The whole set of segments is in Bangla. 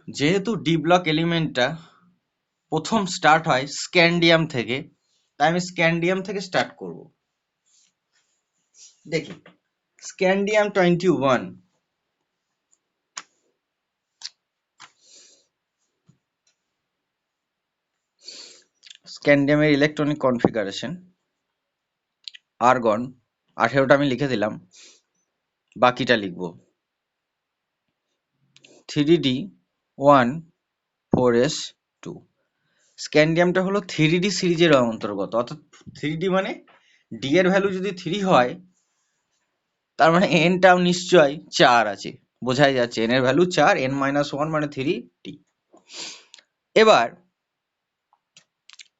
যেহেতু ডি ব্লক এলিমেন্টটা প্রথম স্টার্ট হয় স্ক্যান্ডিয়াম থেকে, তাই আমি স্ক্যান্ডিয়াম থেকে স্টার্ট করব। দেখি স্ক্যান্ডিয়াম 21, স্ক্যান্ডিয়ামের ইলেকট্রনিক কনফিগারেশন আর্গন 18টা আমি লিখে দিলাম, বাকিটা লিখব। 3D1 4s2। স্ক্যান্ডিয়ামটা হলো 3D সিরিজের অন্তর্গত, অর্থাৎ 3D মানে ডি এর ভ্যালু যদি 3 হয় তার মানে এনটাও নিশ্চয় 4 আছে, বোঝাই যাচ্ছে এন এর ভ্যালু 4, n-1 মানে 3D। এবার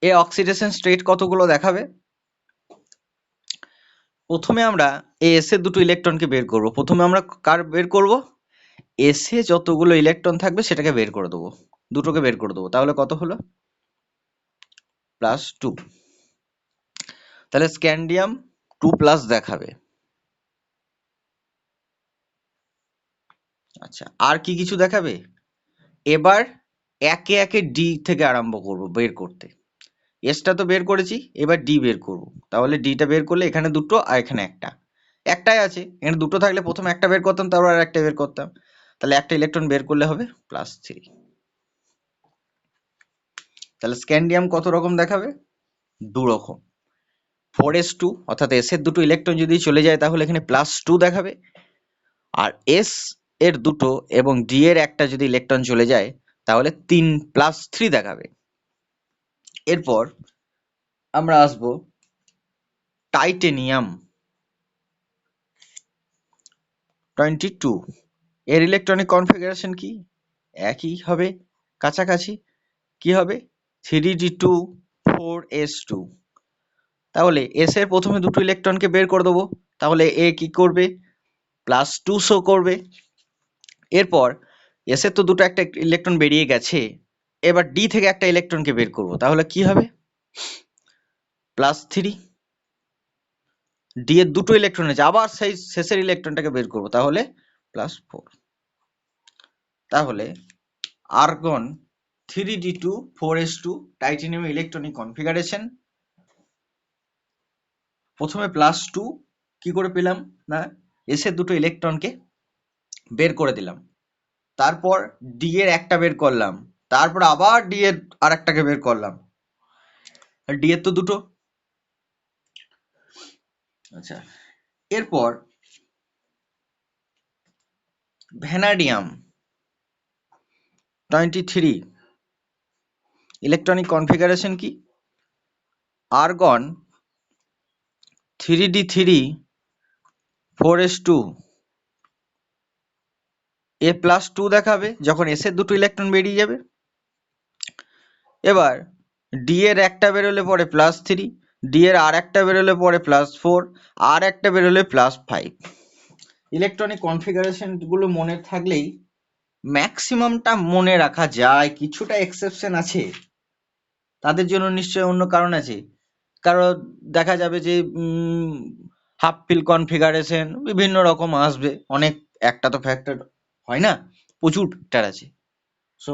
এ অক্সিডেশন স্টেট কতগুলো দেখাবে? প্রথমে আমরা এস এর দুটো ইলেকট্রনকে বের করব। প্রথমে আমরা কার বের করব? এস এ যতগুলো ইলেকট্রন থাকবে সেটাকে বের করে দেবো, দুটোকে বের করে দেবো। তাহলে কত হলো? +2। তাহলে স্ক্যান্ডিয়াম 2+ দেখাবে। আচ্ছা, আর কি কিছু দেখাবে? এবার একে একে ডি থেকে আরম্ভ করব বের করতে। এসটা তো বের করেছি, এবার ডি বের করব। তাহলে ডিটা বের করলে এখানে দুটো আর এখানে একটা, একটাই আছে। এখানে দুটো থাকলে প্রথমে একটা বের করতাম, তারপর আর একটা বের করতাম। তাহলে একটা ইলেকট্রন বের করলে হবে +3। তাহলে স্ক্যান্ডিয়াম কত রকম দেখাবে? 2 রকম। 4s2 অর্থাৎ এস এর দুটো ইলেকট্রন যদি চলে যায় তাহলে এখানে +2 দেখাবে, আর এস এর দুটো এবং ডি এর একটা যদি ইলেকট্রন চলে যায় তাহলে 3+3 দেখাবে। এরপর আমরা আসব টাইটেনিয়াম 22। এর ইলেকট্রনিক কনফিগারেশন কি? একই হবে, কাছাকাছি। কি হবে? 3d2 4s2। তাহলে এস এর প্রথমে দুটো ইলেকট্রনকে বের করে দেবো, তাহলে এ কি করবে? +2 শো করবে। এরপর এস এর তো দুটো একটা ইলেকট্রন বেরিয়ে গেছে, এবার ডি থেকে একটা ইলেকট্রনকে বের করব, তাহলে কি হবে? +3। ডি এর দুটো ইলেকট্রন আছে, আবার সেই শেষের ইলেকট্রনটাকে বের করব, তাহলে +4। তাহলে argon 3d2 4s2 titanium electronic configuration. প্রথমে +2 কি করে পেলাম? না, এস এর দুটো ইলেকট্রনকে বের করে দিলাম, তারপর ডি এর একটা বের করলাম, তারপর আবার ডি এর আরেকটাকে বের করলাম। ডি এর তো দুটো। আচ্ছা, এরপর ভ্যানাডিয়াম 23 ইলেকট্রনিক কনফিগারেশন কি? আর্গন 3d3 4s2 a+2 দেখাবে যখন এস এর দুটো ইলেকট্রন বেরিয়ে যাবে। এবার ডি এর একটা বেরোলে পরে +3, ডি এর আর একটা বেরোলে পরে +4, আর একটা বেরোলে +5। ইলেকট্রনিক কনফিগারেশন গুলো মনে থাকলেই ম্যাক্সিমামটা মনে রাখা যায়। কিছুটা এক্সেপশন আছে, তাদের জন্য নিশ্চয়ই অন্য কারণ আছে। কারণ দেখা যাবে যে হাফ ফিল কনফিগারেশন বিভিন্ন রকম আসবে, অনেক, একটা তো ফ্যাক্টর হয় না, প্রচুর ফ্যাক্টর আছে। সো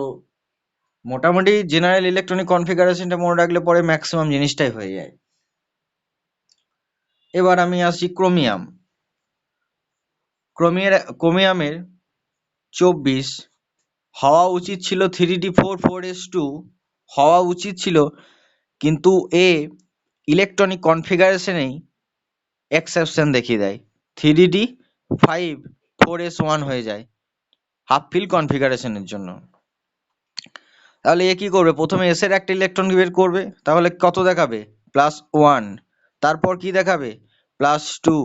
মোটামুটি জেনারেল ইলেকট্রনিক কনফিগারেশনটা মনে রাখলে পরে ম্যাক্সিমাম জিনিসটাই হয়ে যায়। এবার আমি আসছি ক্রোমিয়াম। ক্রোমিয়ামের 24 হওয়া উচিত ছিল 3d4 4s2 হওয়া উচিত ছিল, কিন্তু এ ইলেকট্রনিক কনফিগারেশনেই এক্সেপশন দেখিয়ে দেয়, 3d5 4s1 হয়ে যায় হাফ ফিল কনফিগারেশনের জন্য। তাহলে এ কি করবে? প্রথমে এস এর একটা ইলেকট্রন বের করবে, তাহলে কত দেখাবে? +1। তারপর কি দেখাবে? +2।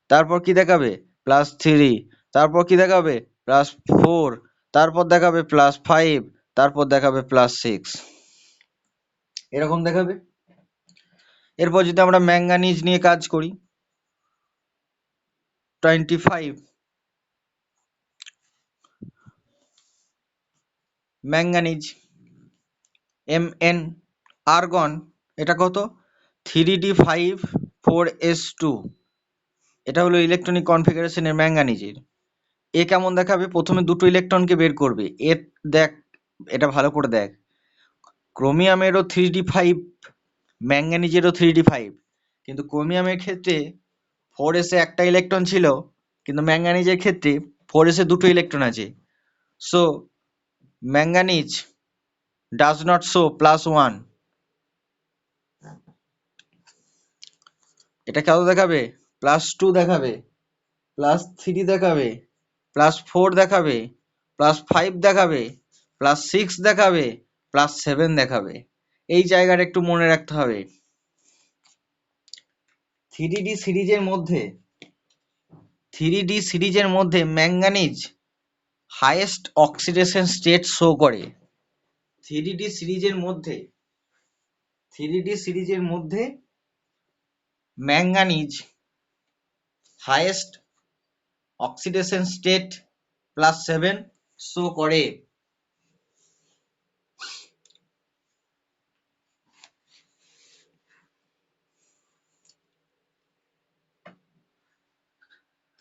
তারপর কি দেখাবে? +3। তারপর কি দেখাবে? +4। তারপর দেখাবে +5। তারপর দেখাবে +6। এরকম দেখাবে। এরপর যদি আমরা ম্যাঙ্গানিজ নিয়ে কাজ করি, 25 ম্যাঙ্গানিজ Mn। আর্গন এটা কত? 3d5 4s2। এটা হলো ইলেকট্রনিক কনফিগারেশনের ম্যাঙ্গানিজের। এ কেমন দেখাবে? প্রথমে দুটো ইলেকট্রনকে বের করবে, এ দেখ এটা ভালো করে দেখ, ক্রোমিয়ামেরও 3d5, ম্যাঙ্গানিজেরও 3d5, কিন্তু ক্রোমিয়ামের ক্ষেত্রে 4s এ একটা ইলেকট্রন ছিল, কিন্তু ম্যাঙ্গানিজের ক্ষেত্রে 4s এ দুটো ইলেকট্রন আছে। So manganese does not show +1। এটা কত দেখাবে? +2 দেখাবে, +3 দেখাবে, +4 দেখাবে, +5 দেখাবে, +6 দেখাবে, +7 দেখাবে। এই জায়গাটা একটু মনে রাখতে হবে। 3D সিরিজের মধ্যে manganese highest oxidation state show করে। 3D সিরিজের মধ্যে manganese highest oxidation state +7 show করে।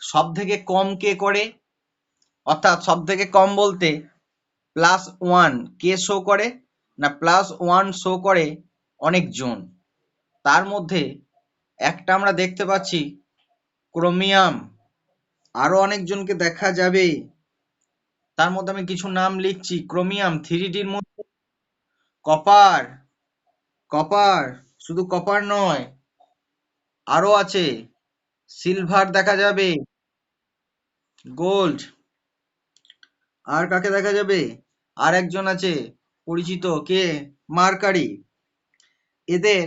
সব থেকে কম কে করে, অর্থাৎ সব থেকে কম বলতে +1 কে শো করে না, +1 শো করে অনেকজন। তার মধ্যে একটা আমরা দেখতে পাচ্ছি ক্রোমিয়াম, আরো অনেকজনকে দেখা যাবে। তার মধ্যে আমি কিছু নাম লিখছি। ক্রোমিয়াম 3Dর মধ্যে কপার, শুধু কপার নয়, আরো আছে সিলভার দেখা যাবে, গোল্ড, আর কাকে দেখা যাবে? আর একজন আছে পরিচিত, কে? মার্কারি। এদের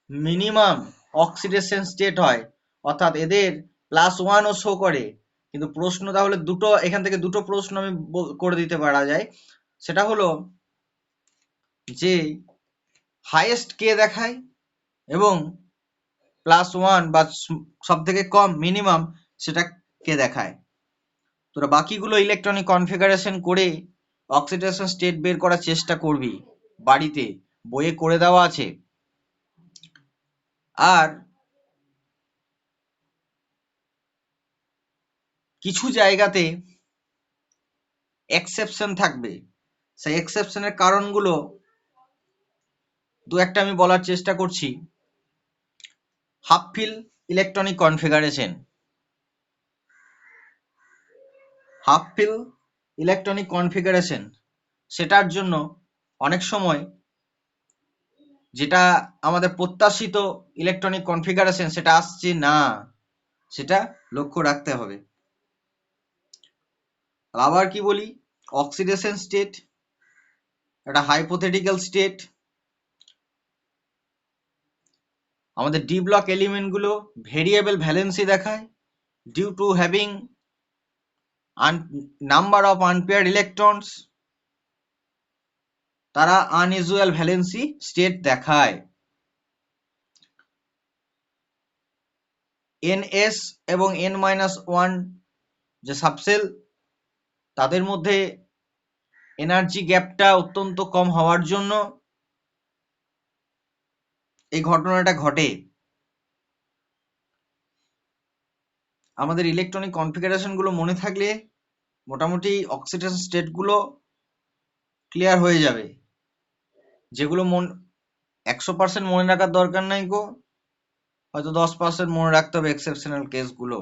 মিনিমাম অক্সিডেশন স্টেট হয়, অর্থাৎ এদের +1ও শো করে। কিন্তু প্রশ্ন তাহলে দুটো, এখান থেকে দুটো প্রশ্ন আমি করে দিতে পারা যায়। সেটা হলো যে হাইয়েস্ট কে দেখায় এবং +1 বা সব থেকে কম মিনিমাম সেটা কে দেখায়। তোরা বাকিগুলো ইলেকট্রনিক কনফিগারেশন করে অক্সিডেশন স্টেট বের করার চেষ্টা করবি, বাড়িতে বইয়ে করে দেওয়া আছে। আর কিছু জায়গাতে এক্সেপশন থাকবে, সেই এক্সেপশনের কারণগুলো দু একটা আমি বলার চেষ্টা করছি। হাফ ফিল ইলেকট্রনিক কনফিগারেশন, সেটার জন্য অনেক সময় যেটা আমাদের প্রত্যাশিত ইলেকট্রনিক কনফিগারেশন সেটা আসছে না, সেটা লক্ষ্য রাখতে হবে। আবার কি বলি, অক্সিডেশন স্টেট একটা হাইপোথেটিক্যাল স্টেট। আমাদের ডি ব্লক এলিমেন্টগুলো ভেরিয়েবল ভ্যালেন্সি দেখায় due to having number of unpaired electrons, তারা আনইউজুয়াল ভ্যালেন্সি স্টেট দেখায়। NS এবং N-1 যে সাবসেল, তাদের মধ্যে এনার্জি গ্যাপটা অত্যন্ত কম হওয়ার জন্য এই ঘটনাটা ঘটে। আমাদের ইলেকট্রনিক কনফিগারেশন গুলো মনে থাকলে মোটামুটি অক্সিডেশন স্টেট গুলো ক্লিয়ার হয়ে যাবে। যেগুলো 100% মনে রাখার দরকার নাই গো, হয়তো 10% মনে রাখতে হবে এক্সেপশনাল কেসগুলো।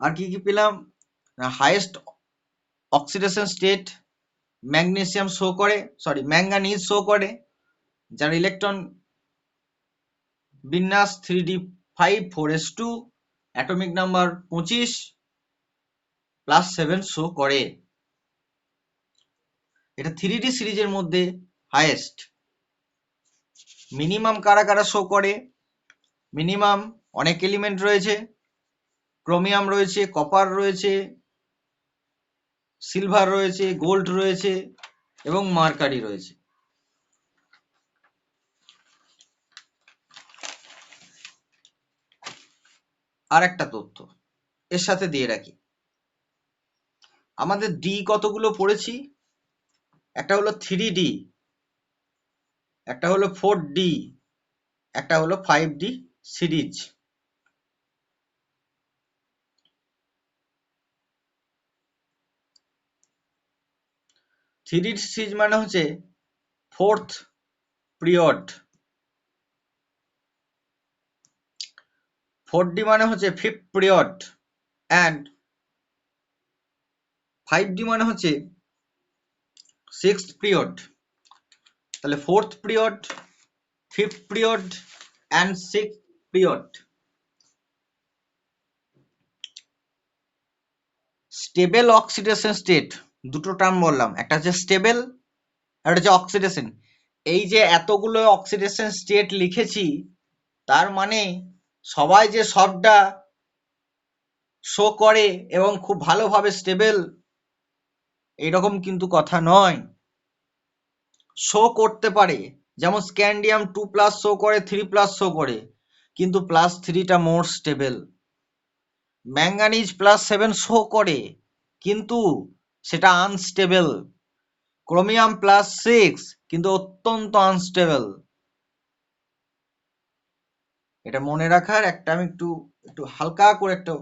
আর কি কি পেলাম? Highest oxidation state manganese show করে, যার ইলেকট্রন বিন্যাস 3d5 4s2, atomic number 25, +7 show করে। এটা 3D সিরিজের মধ্যে হাইয়েস্ট। মিনিমাম কারা কারা শো করে? মিনিমাম অনেক এলিমেন্ট রয়েছে, ক্রোমিয়াম রয়েছে, কপার রয়েছে, সিলভার রয়েছে, গোল্ড রয়েছে এবং মার্কারি রয়েছে। আর একটা তথ্য এর সাথে দিয়ে রাখি, আমাদের ডি কতগুলো পড়েছি? একটা হলো 3D, একটা হলো 4D, একটা হলো 5D সিরিজ। থ্রি সিজ মানে হচ্ছে ফোর্থ পিরিয়ড, 4D মানে হচ্ছে ফিফথ পিরিয়ড, অ্যান্ড 5D মানে হচ্ছে সিক্সথ পিরিয়ড। তাহলে fourth period, fifth period and sixth period. Stable oxidation state, দুটো টার্ম বললাম, একটা হচ্ছে স্টেবল আর একটা হচ্ছে অক্সিডেশন। এই যে এতগুলো অক্সিডেশন স্টেট লিখেছি, তার মানে সবাই যে সবটা শো করে এবং খুব ভালোভাবে স্টেবল এরকম কিন্তু কথা নয়। শো করতে পারে, যেমন স্ক্যান্ডিয়াম 2+ শো করে, 3+ শো করে, কিন্তু +3টা মোর স্টেবল। ম্যাঙ্গানিজ +7 শো করে, কিন্তু সেটা আনস্টেবল। ক্রোমিয়াম +6 কিন্তু অত্যন্ত আনস্টেবল। এটা মনে রাখার একটা, আমি একটু একটু হালকা করে একটা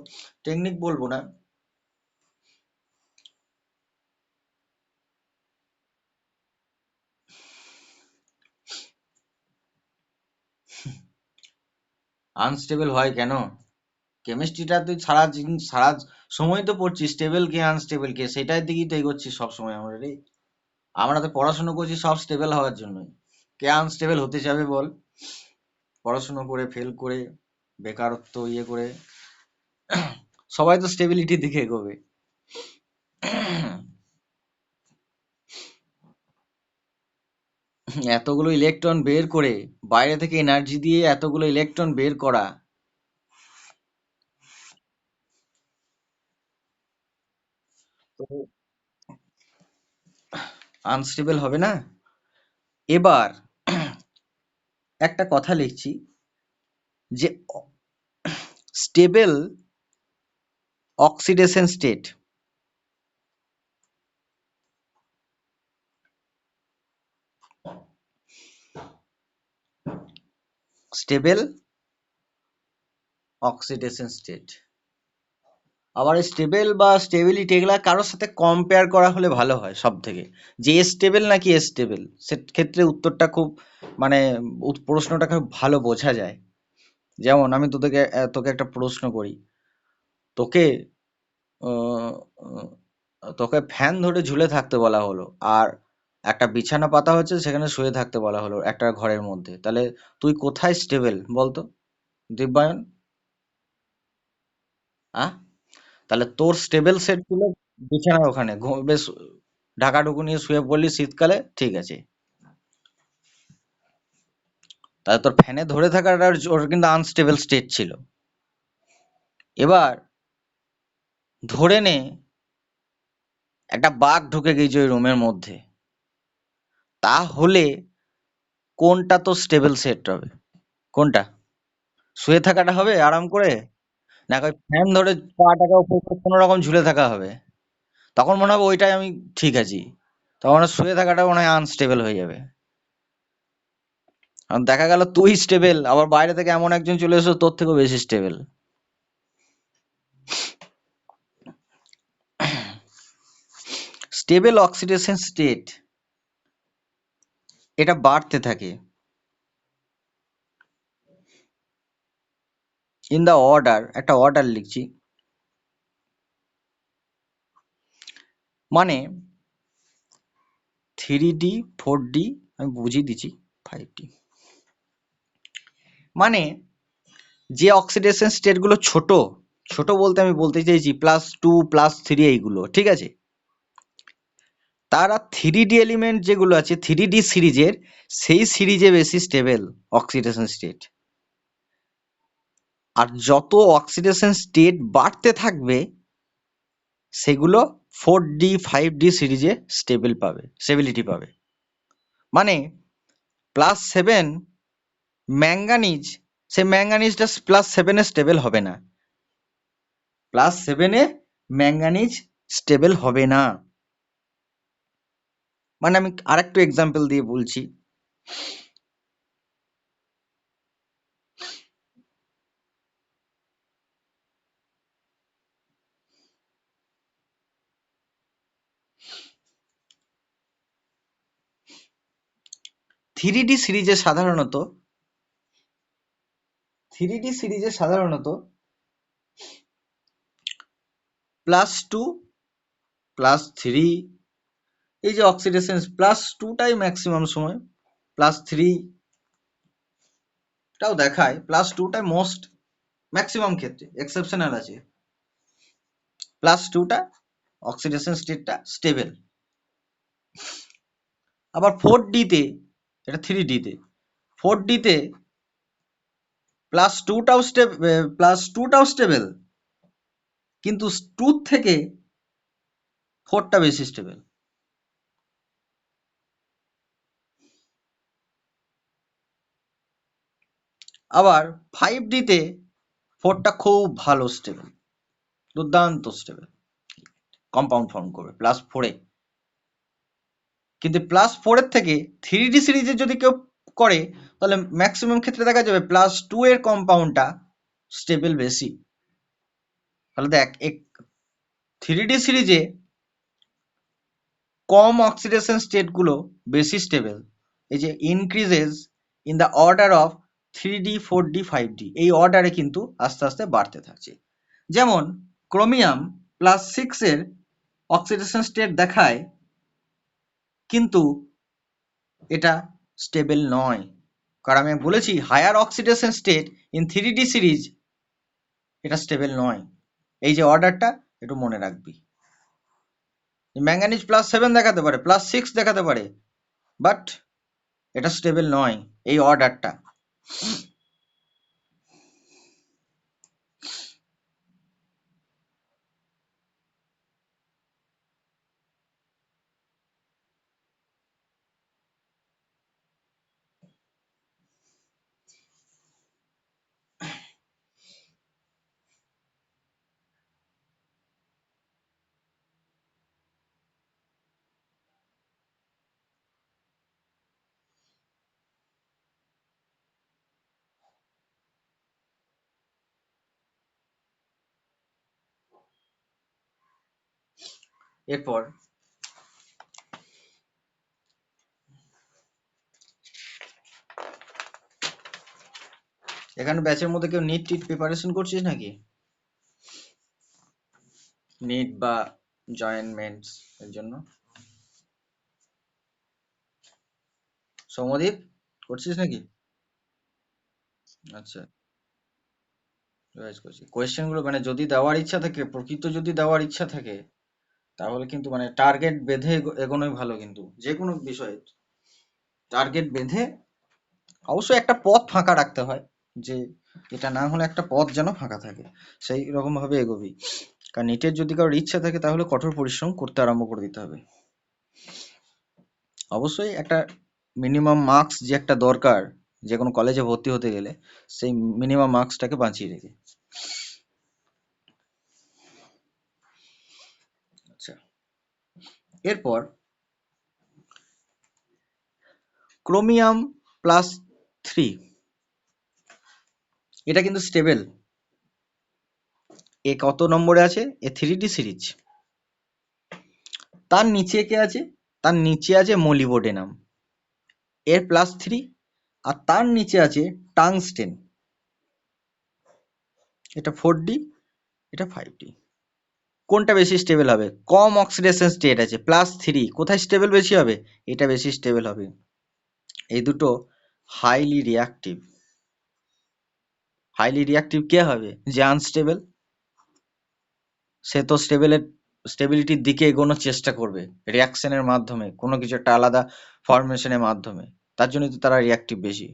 টেকনিক বলবো না, আনস্টেবল হয় কেন? কেমিস্ট্রিটা তুই সারা সময় তো পড়ছিস, স্টেবল কে আনস্টেবল কে, সেটার দিকেই তো এগোচ্ছিস সবসময় আমরা রে। আমরা তো পড়াশোনা করছি সব স্টেবল হওয়ার জন্যই। কে আনস্টেবল হতে যাবে বল? পড়াশোনা করে ফেল করে বেকারত্ব ইয়ে করে সবাই তো স্টেবিলিটির দিকে এগোবে। এতগুলো ইলেকট্রন বের করে, বাইরে থেকে এনার্জি দিয়ে এতগুলো ইলেকট্রন বের করা, তো আনস্টেবল হবে না? এবার একটা কথা লিখছি যে stable oxidation state, stable oxidation state. আবার স্টেবল বা স্টেবিলিটি এগুলা কারোর সাথে কম্পেয়ার করা হলে ভালো হয় সব থেকে, যে স্টেবল নাকি স্টেবল, সেক্ষেত্রে উত্তরটা খুব মানে প্রশ্নটা খুব ভালো বোঝা যায়। যেমন আমি তোকে একটা প্রশ্ন করি, তোকে আহ, আহ, তোকে ফ্যান ধরে ঝুলে থাকতে বলা হলো, আর একটা বিছানা পাতা হচ্ছে সেখানে শুয়ে থাকতে বলা হলো একটা ঘরের মধ্যে, তাহলে তুই কোথায় স্টেবল বলতো দিব্যায়ন? আহ তাহলে তোর স্টেবল সেট ছিল বিছানার ওখানে, বেশ ঢাকা ঢুকু নিয়ে শুয়ে পড়লি শীতকালে, ঠিক আছে। তাহলে তোর ফ্যানে ধরে থাকাটা ওর কিন্তু আনস্টেবল স্টেট ছিল। এবার ধরে নে একটা বাঘ ঢুকে গেছে ওই রুমের মধ্যে, তাহলে কোনটা তো স্টেবল সেট হবে? কোনটা? শুয়ে থাকাটা হবে আরাম করে, না ওই ফ্যান ধরে পাটাকে উপর করে কোনো রকম ঝুলে থাকা হবে? তখন মনে হবে ওইটাই আমি ঠিক আছি, তখন শুয়ে থাকাটা মনে হয় আনস্টেবল হয়ে যাবে। আর দেখা গেল তুই স্টেবল, আবার বাইরে থেকে এমন একজন চলে এসো তোর থেকেও বেশি স্টেবল। স্টেবল অক্সিডেশন স্টেট এটা বাড়তে থাকে ইন দা অর্ডার, একটা অর্ডার লিখছি, মানে 3D 4D, আমি বুঝিয়ে দিচ্ছি 5D, মানে যে অক্সিডেশন স্টেট গুলো ছোট, ছোট বলতে আমি বলতে চাইছি +2 +3 এইগুলো, ঠিক আছে, তারা 3D এলিমেন্ট যেগুলো আছে 3D সিরিজের, সেই সিরিজে বেশি স্টেবল অক্সিডেশন স্টেট। আর যত অক্সিডেশন স্টেট বাড়তে থাকবে সেগুলো 4D 5D সিরিজে স্টেবিলিটি পাবে। মানে +7 ম্যাঙ্গানিজ, সে ম্যাঙ্গানিজটা +7-এ স্টেবল হবে না, +7-এ ম্যাঙ্গানিজ স্টেবল হবে না। মানে আমি আরেকটু এক্সাম্পল দিয়ে বলছি, 3D সিরিজে সাধারণত +2 +3 এই যে অক্সিডেশন +2টাই ম্যাক্সিমাম সময়, +3টাও দেখায়, +2টাই মোস্ট ম্যাক্সিমাম ক্ষেত্রে, এক্সেপশনাল আছে। +2টা অক্সিডেশন স্টেটটা স্টেবল। আবার 4D-তে, এটা 3D-তে, 4D-তে +2টাও স্টেবল, কিন্তু 2 থেকে 4টা বেশি স্টেবল। আবার 5D-তে 4টা খুব ভালো স্টেবল, দুর্দান্ত স্টেবল, কম্পাউন্ড ফর্ম করবে +4-এ। কিন্তু +4-এর থেকে 3D সিরিজে যদি কেউ করে, তাহলে ম্যাক্সিমাম ক্ষেত্রে দেখা যাবে +2 এর কম্পাউন্ডটা স্টেবল বেশি। তাহলে দেখ, 3D সিরিজে কম অক্সিডেশন স্টেটগুলো বেশি স্টেবল। এই যে increases in the order of 3D 4D 5D, এই অর্ডারে কিন্তু আস্তে আস্তে বাড়তে থাকছে। যেমন ক্রোমিয়াম +6-এর অক্সিডেশন স্টেট দেখায়, কিন্তু এটা স্টেবল নয়। কারণ আমি বলেছি higher oxidation state in 3D series, এটা স্টেবল নয়। এই যে অর্ডারটা একটু মনে রাখবি। ম্যাঙ্গানিজ +7 দেখাতে পারে, +6 দেখাতে পারে, বাট এটা স্টেবল নয় এই অর্ডারটা। এরপর এখানে ব্যাচের মধ্যে কেউ নিট টিট প্রিপারেশন করছিস নাকি? নিট বা জয়েন্টমেন্টস এর জন্য? সৌমদীপ, করছিস নাকি? আচ্ছা, রিভাইজ করছি। কোয়েশ্চেনগুলো মানে যদি দেওয়ার ইচ্ছা থাকে, প্রকৃত যদি দেওয়ার ইচ্ছা থাকে, তাহলে কিন্তু মানে টার্গেট বেঁধে এগোনোই ভালো। কিন্তু যে কোনো বিষয়ে টার্গেট বেঁধে অবশ্যই একটা পথ ফাঁকা রাখতে হয়, যে এটা না হলে একটা পথ যেন ফাঁকা থাকে, সেই রকম ভাবে এগোবি। কারণ নিটের যদি কারোর ইচ্ছা থাকে, তাহলে কঠোর পরিশ্রম করতে আরম্ভ করে দিতে হবে। অবশ্যই একটা মিনিমাম মার্কস যে একটা দরকার যে কোনো কলেজে ভর্তি হতে গেলে, সেই মিনিমাম মার্কসটাকে বাঁচিয়ে রেখে। আচ্ছা, এরপর ক্রোমিয়াম +3, এটা কিন্তু স্টেবল। এ কত নম্বরে আছে? এ 3D সিরিজ। তার নিচে কে আছে? তার নিচে আছে মলিবডেনাম, এর +3, আর তার নিচে আছে টাংস্টেন, এটা 4D, এটা 5D। কোনটা বেশি স্টেবল হবে? কম অক্সিডেশন স্টেট আছে, +3, কোথায় স্টেবল বেশি হবে? এটা বেশি স্টেবল হবে। এই দুটো হাইলি রিয়াক্টিভ। হাইলি রিয়াক্টিভ কে হবে? যে আনস্টেবল, সে তো স্টেবিলিটির দিকে এগোনোর চেষ্টা করবে রিয়াকশনের মাধ্যমে, কোনো কিছু একটা আলাদা ফরমেশনের মাধ্যমে। তার জন্য তো তারা রিয়াক্টিভ বেশি।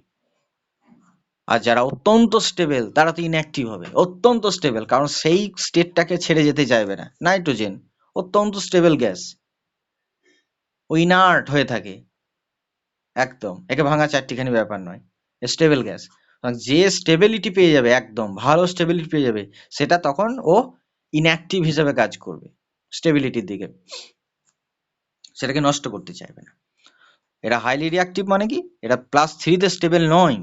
আর যারা অত্যন্ত স্টেবল, তারা তো ইনঅ্যাক্টিভ হবে। অত্যন্ত স্টেবল, কারণ সেই স্টেটটাকে ছেড়ে যেতে চাইবে না। নাইট্রোজেন অত্যন্ত স্টেবল গ্যাস, ও ইনার্ট হয়ে থাকে একদম, একে ভাঙা চারটিখানি ব্যাপার নয়, স্টেবল গ্যাস। যে স্টেবিলিটি পেয়ে যাবে, একদম ভালো স্টেবিলিটি পেয়ে যাবে, সেটা তখন ও ইনঅ্যাক্টিভ হিসেবে কাজ করবে স্টেবিলিটির দিকে, সেটাকে নষ্ট করতে চাইবে না। এটা হাইলি রিয়াক্টিভ মানে কি? এটা +3-তে স্টেবল নয়,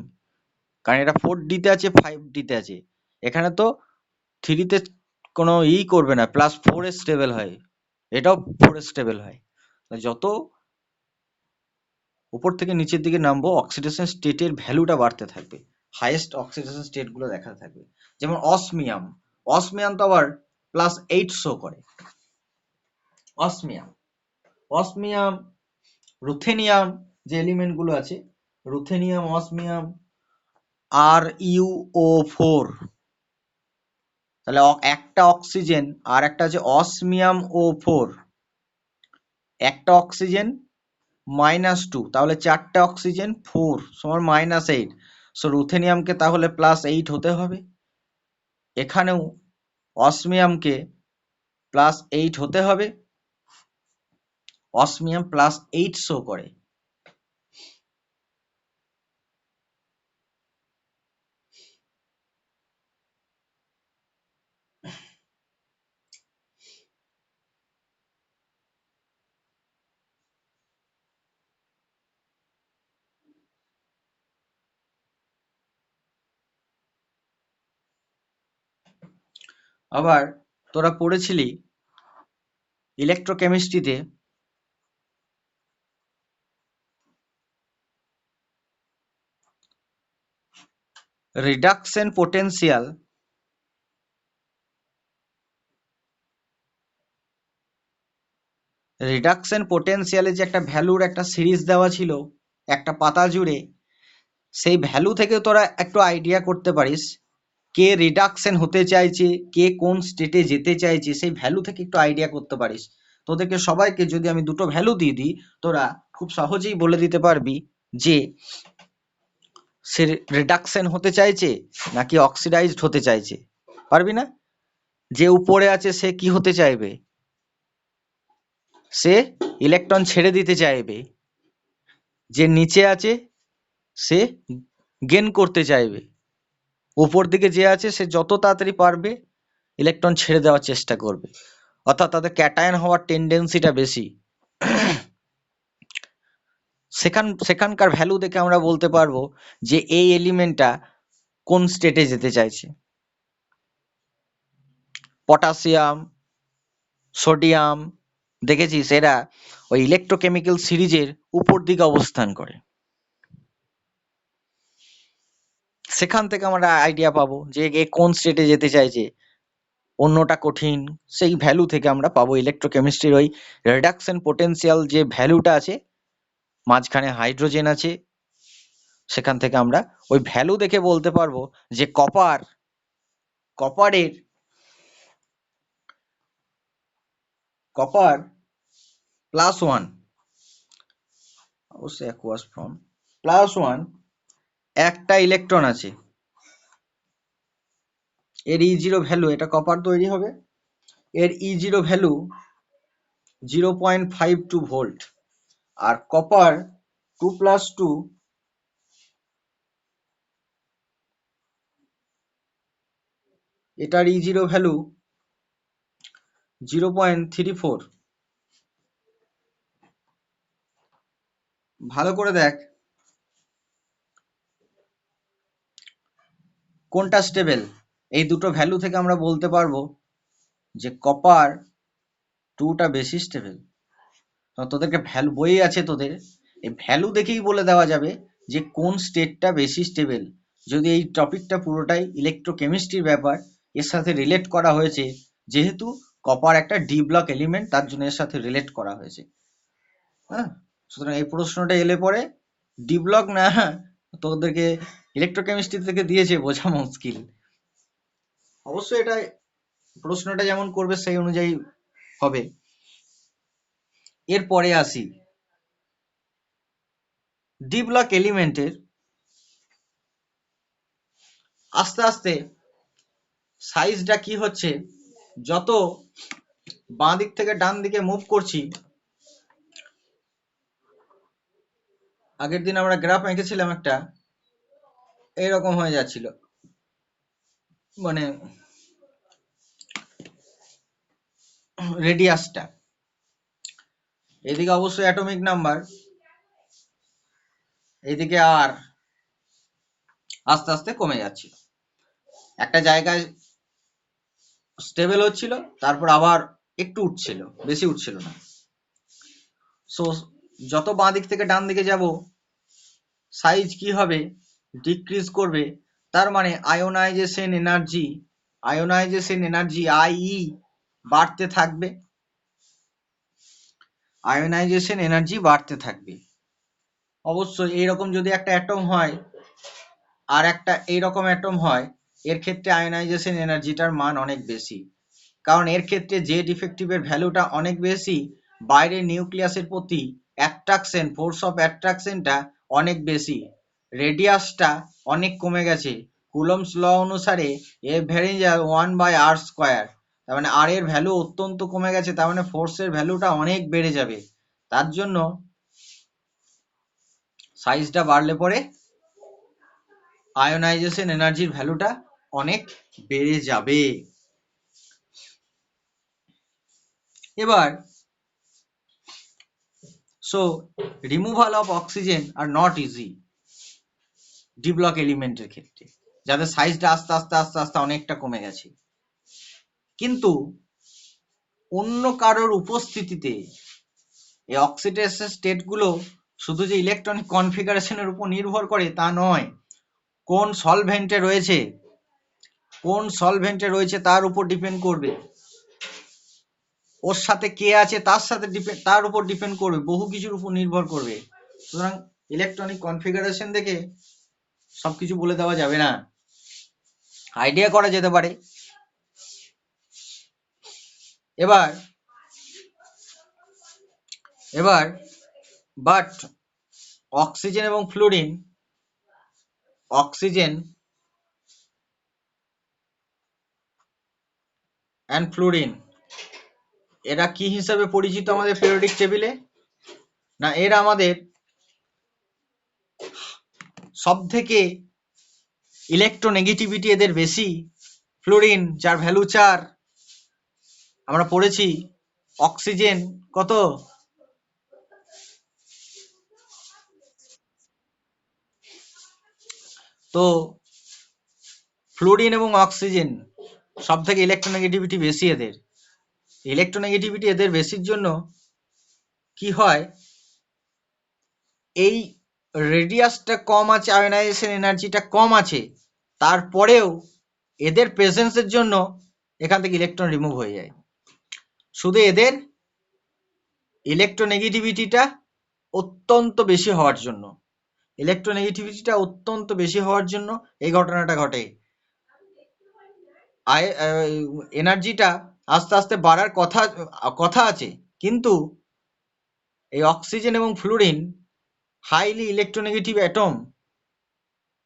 কারণ এটা 4D-তে আছে, 5D-তে আছে। এখানে তো 3-তে কোনো করবে না, +4-এ স্টেবল হয়, এটাও 4-এ স্টেবল হয়। যত উপর থেকে নিচের দিকে নামবো, অক্সিডেশন স্টেটের ভ্যালুটা বাড়তে থাকবে, হাইয়েস্ট অক্সিডেশন স্টেটগুলো দেখাতে থাকবে। যেমন অসমিয়াম, অসমিয়াম তো আবার +8 শো করে। অসমিয়াম, অসমিয়াম, রুথেনিয়াম, যে এলিমেন্টগুলো আছে, রুথেনিয়াম, অসমিয়াম, RuO4, তাহলে একটা অক্সিজেন আর একটা আছে অসমিয়াম O4, একটা অক্সিজেন -2, তাহলে 4টে অক্সিজেন 4 সমান -8। সো রুথেনিয়ামকে তাহলে +8 হতে হবে, এখানেও অসমিয়ামকে +8 হতে হবে, অসমিয়াম +8 শো করে। আবার তোরা পড়েছিলি ইলেকট্রোকেমিস্ট্রিতে রিডাকশন পোটেনশিয়াল, রিডাকশন পোটেনশিয়ালে যে একটা ভ্যালুর একটা সিরিজ দেওয়া ছিল একটা পাতা জুড়ে, সেই ভ্যালু থেকে তোরা একটু আইডিয়া করতে পারিস কে রিডাকশন হতে চাইছে, কে কোন স্টেটে যেতে চাইছে, সেই ভ্যালু থেকে একটু আইডিয়া করতে পারিস। তোদেরকে সবাইকে যদি আমি দুটো ভ্যালু দিয়ে দিই, তোরা খুব সহজেই বলে দিতে পারবি যে সে রিডাকশন হতে চাইছে নাকি অক্সিডাইজড হতে চাইছে। পারবি না? যে উপরে আছে সে কি হতে চাইবে? সে ইলেকট্রন ছেড়ে দিতে চাইবে। যে নিচে আছে সে গেন করতে চাইবে। উপর দিকে যে আছে সে যত তাড়াতাড়ি পারবে ইলেকট্রন ছেড়ে দেওয়ার চেষ্টা করবে, অর্থাৎ তাদের ক্যাটায়ন হওয়ার টেন্ডেন্সিটা বেশি। সেখানকার ভ্যালু দেখে আমরা বলতে পারবো যে এই এলিমেন্টটা কোন স্টেটে যেতে চাইছে। পটাশিয়াম, সোডিয়াম, দেখেছিস এরা ওই ইলেকট্রোকেমিক্যাল সিরিজের উপর দিকে অবস্থান করে। সেখান থেকে আমরা আইডিয়া পাবো যে এ কোন স্টেটে যেতে চাইছে, অন্যটা কঠিন। সেই ভ্যালু থেকে আমরা পাবো ইলেকট্রোকেমিস্ট্রির ওই রিডাকশন পোটেনশিয়াল যে ভ্যালুটা আছে, মাঝখানে হাইড্রোজেন আছে, সেখান থেকে আমরা ওই ভ্যালু দেখে বলতে পারবো যে কপারের কপার +1, অবশ্যই অ্যাকুয়াস ফর্ম, +1 একটা ইলেকট্রন আছে, এর E0 ভ্যালু, এটা কপার তৈরি হবে, এর E0 ভ্যালু 0.52 ভোল্ট, আর কপার 2+2 এটার E0 ভ্যালু 0.34। ভালো করে দেখ কোনটা স্টেবল। এই দুটো ভ্যালু থেকে আমরা বলতে পারবো যে কপার 2টা বেশি স্টেবল। তোদেরকে ভ্যালু বই আছে তোদের, এই ভ্যালু দেখেই বলে দেওয়া যাবে যে কোন স্টেটটা বেশি স্টেবল। যদি এই টপিকটা পুরোটাই ইলেকট্রোকেমিস্ট্রির ব্যাপার, এর সাথে রিলেট করা হয়েছে, যেহেতু কপার একটা ডি ব্লক এলিমেন্ট, তার জন্য এর সাথে রিলেট করা হয়েছে। হ্যাঁ, সুতরাং এই প্রশ্নটা এলে পরে ডি ব্লক না তোদেরকে ইলেকট্রোকেমিস্ট্রি থেকে দিয়েছে, বোঝা মুশকিল। অবশ্যই এটা প্রশ্নটা যেমন করবে সেই অনুযায়ী হবে। এরপরে আসি ডি ব্লক এলিমেন্টের আস্তে আস্তে সাইজটা কি হচ্ছে, যত বাঁ দিক থেকে ডান দিকে মুভ করছি। আগের দিন আমরা গ্রাফ এঁকেছিলাম একটা, এইরকম হয়ে যাচ্ছিল, মানে রেডিয়াসটা। এদিকে অবশ্যই অ্যাটমিক নাম্বার, এদিকে আর আস্তে আস্তে কমে যাচ্ছিল, একটা জায়গায় স্টেবল হচ্ছিল, তারপর আবার একটু উঠছিল, বেশি উঠছিল না। সো যত বাঁ দিক থেকে ডান দিকে যাব সাইজ কি হবে, ডিক্রিজ করবে। তার মানে আয়োনাইজেশন এনার্জি আই বাড়তে থাকবে, আয়োনাইজেশন এনার্জি বাড়তে থাকবে। অবশ্যই এইরকম যদি একটা অ্যাটম হয় আর একটা এইরকম অ্যাটম হয়, এর ক্ষেত্রে আয়োনাইজেশন এনার্জিটার মান অনেক বেশি, কারণ এর ক্ষেত্রে জেড ইফেক্টিভের ভ্যালুটা অনেক বেশি, বাইরের নিউক্লিয়াসের প্রতি অ্যাট্রাকশন, ফোর্স অফ অ্যাট্রাকশনটা অনেক বেশি, রেডিয়াসটা অনেক কমে গেছে। কুলম্বস ল অনুসারে এ ভ্যারি 1/r², তার মানে আর এর ভ্যালু অত্যন্ত কমে গেছে, তার মানে ফোর্সের ভ্যালুটা অনেক বেড়ে যাবে। তার জন্য সাইজটা বাড়লে পরে আয়োনাইজেশন এনার্জির ভ্যালুটা অনেক বেড়ে যাবে। এবার so removal of oxygen are not easy D block এলিমেন্টের ক্ষেত্রে, যাদের সাইজটা আস্তে আস্তে আস্তে আস্তে অনেকটা কমে গেছে। কিন্তু অন্য কারোর উপস্থিতিতে এই অক্সিডেশন স্টেটগুলো শুধু যে ইলেকট্রনিক কনফিগারেশনের উপর নির্ভর করে তা নয়, কোন সলভেন্টে রয়েছে তার উপর ডিপেন্ড করবে, ওর সাথে কে আছে তার উপর ডিপেন্ড করবে, বহু কিছুর উপর নির্ভর করবে। সুতরাং ইলেকট্রনিক কনফিগারেশন দেখে সবকিছু বলে দেওয়া যাবে না, আইডিয়া করা যেতে পারে। এবার বাট অক্সিজেন এবং ফ্লুরিন এরা কি হিসাবে পরিচিত আমাদের পিরিয়ডিক টেবিলে? না, এরা আমাদের সব থেকে ইলেকট্রোনেগেটিভিটি এদের বেশি। ফ্লুরিন যার ভ্যালু 4 আমরা পড়েছি, অক্সিজেন কত? তো ফ্লুরিন এবং অক্সিজেন সব থেকে ইলেকট্রোনেগেটিভিটি বেশি এদের। ইলেকট্রোনেগেটিভিটি এদের বেশির জন্য কি হয়, এই রেডিয়াসটা কম আছে, আয়োনাইজেশন এনার্জিটা কম আছে, তারপরেও এদের প্রেজেন্সের জন্য এখান থেকে ইলেকট্রন রিমুভ হয়ে যায়। শুধু এদের ইলেকট্রোনেগেটিভিটিটা অত্যন্ত বেশি হওয়ার জন্য এই ঘটনাটা ঘটে। এনার্জিটা আস্তে আস্তে বাড়ার কথা আছে, কিন্তু এই অক্সিজেন এবং fluorine highly electronegative atom,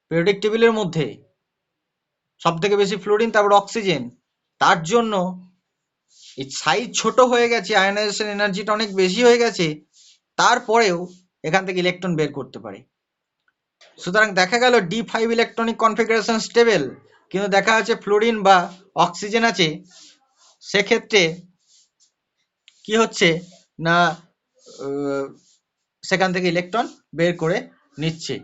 periodic টেবিলের মধ্যে সব থেকে বেশি ফ্লুরিন, তারপর অক্সিজেন, তার জন্য এই সাইজ ছোট হয়ে গেছে, আয়োনাইজেশন এনার্জিটা অনেক বেশি হয়ে গেছে, তারপরেও এখান থেকে ইলেকট্রন বের করতে পারে। সুতরাং দেখা গেল D5 ইলেকট্রনিক কনফিগারেশন স্টেবল, কিন্তু দেখা যাচ্ছে ফ্লুরিন বা অক্সিজেন আছে, সেক্ষেত্রে কি হচ্ছে না সেখান থেকে ইলেকট্রন বের করে নিচ্ছে।